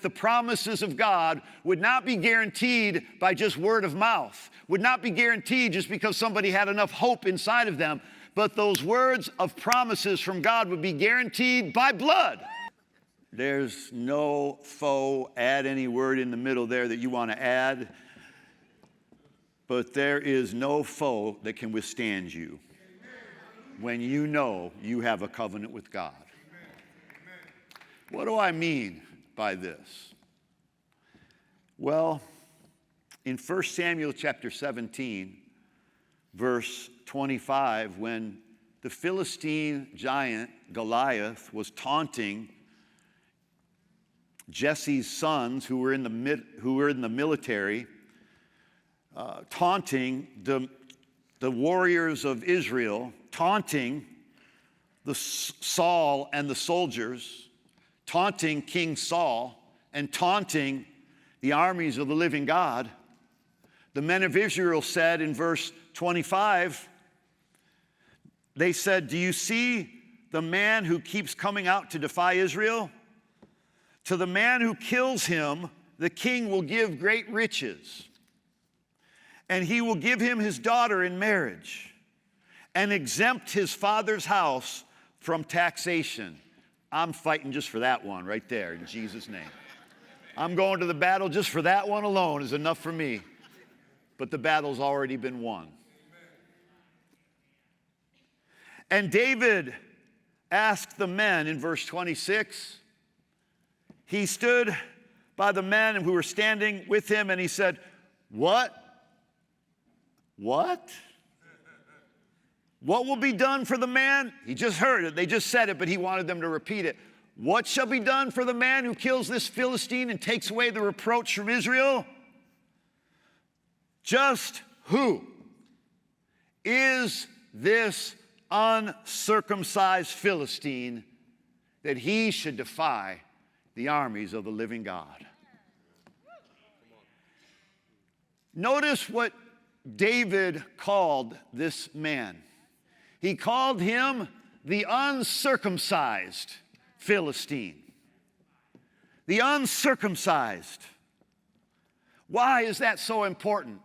The promises of God would not be guaranteed by just word of mouth, would not be guaranteed just because somebody had enough hope inside of them, but those words of promises from God would be guaranteed by blood. There's no foe. Add any word in the middle there that you want to add. But there is no foe that can withstand you when you know you have a covenant with God. What do I mean by this? Well, in 1 Samuel chapter 17, verse 25, when the Philistine giant Goliath was taunting Jesse's sons who were in the military, taunting the warriors of Israel, taunting Saul and the soldiers, taunting King Saul, and taunting the armies of the living God, the men of Israel said in verse 25, they said, "Do you see the man who keeps coming out to defy Israel? To the man who kills him, the king will give great riches, and he will give him his daughter in marriage, and exempt his father's house from taxation." I'm fighting just for that one right there in Jesus' name. I'm going to the battle just for that one alone is enough for me. But the battle's already been won. And David asked the men in verse 26, he stood by the men who were standing with him and he said, What? What will be done for the man? He just heard it. They just said it, but he wanted them to repeat it. What shall be done for the man who kills this Philistine and takes away the reproach from Israel? Just who is this uncircumcised Philistine that he should defy the armies of the living God? Notice what David called this man. He called him the uncircumcised Philistine. The uncircumcised. Why is that so important?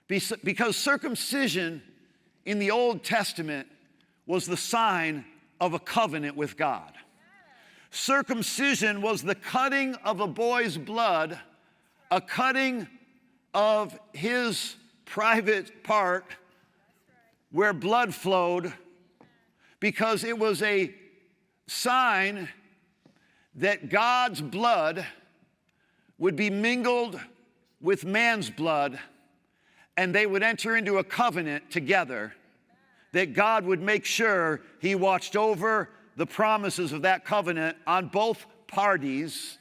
Because circumcision in the Old Testament was the sign of a covenant with God. Circumcision was the cutting of a boy's blood, a cutting of his private part where blood flowed, because it was a sign that God's blood would be mingled with man's blood, and they would enter into a covenant together that God would make sure he watched over the promises of that covenant on both parties,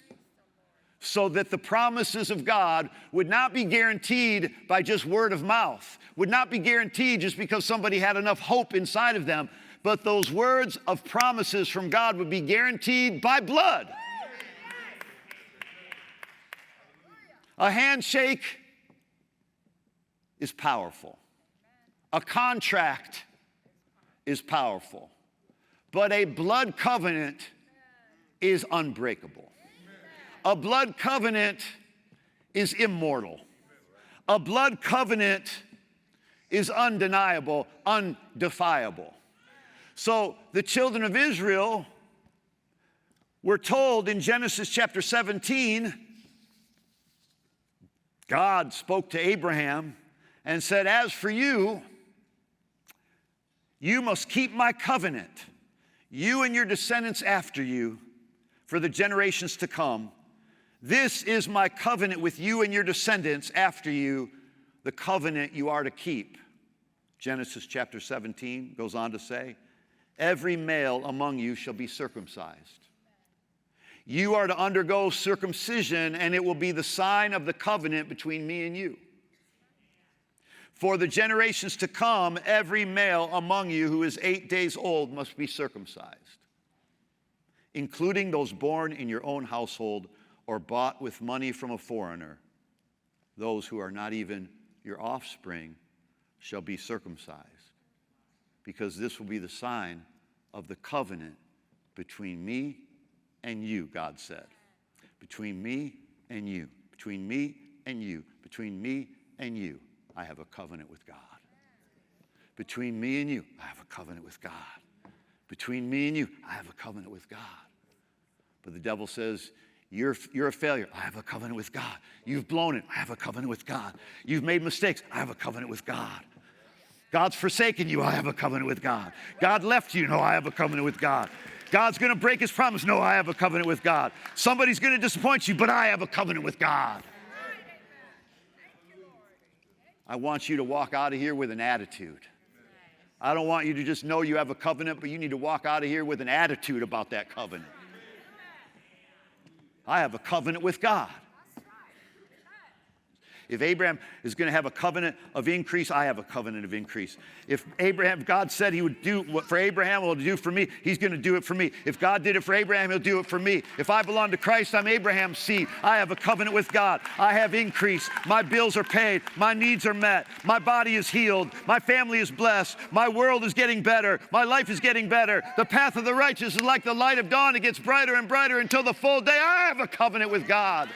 so that the promises of God would not be guaranteed by just word of mouth, would not be guaranteed just because somebody had enough hope inside of them, but those words of promises from God would be guaranteed by blood. A handshake is powerful. A contract is powerful. But a blood covenant is unbreakable. A blood covenant is immortal. A blood covenant is undeniable, undefiable. So the children of Israel were told in Genesis chapter 17, God spoke to Abraham and said, "As for you, you must keep my covenant, you and your descendants after you, for the generations to come. This is my covenant with you and your descendants after you, the covenant you are to keep." Genesis chapter 17 goes on to say, "Every male among you shall be circumcised. You are to undergo circumcision, and it will be the sign of the covenant between me and you. For the generations to come, every male among you who is 8 days old must be circumcised, including those born in your own household or bought with money from a foreigner. Those who are not even your offspring shall be circumcised, because this will be the sign of the covenant between me and you," God said. Between me and you, between me and you, between me and you, I have a covenant with God. Between me and you, I have a covenant with God. Between me and you, I have a covenant with God. But the devil says, you're a failure. I have a covenant with God. You've blown it. I have a covenant with God. You've made mistakes. I have a covenant with God. God's forsaken you. I have a covenant with God. God left you. No, I have a covenant with God. God's going to break his promise. No, I have a covenant with God. Somebody's going to disappoint you, but I have a covenant with God. I want you to walk out of here with an attitude. I don't want you to just know you have a covenant, but you need to walk out of here with an attitude about that covenant. I have a covenant with God. If Abraham is going to have a covenant of increase, I have a covenant of increase. If God said he would do what for Abraham will do for me, he's going to do it for me. If God did it for Abraham, he'll do it for me. If I belong to Christ, I'm Abraham's seed. I have a covenant with God. I have increase. My bills are paid. My needs are met. My body is healed. My family is blessed. My world is getting better. My life is getting better. The path of the righteous is like the light of dawn. It gets brighter and brighter until the full day. I have a covenant with God.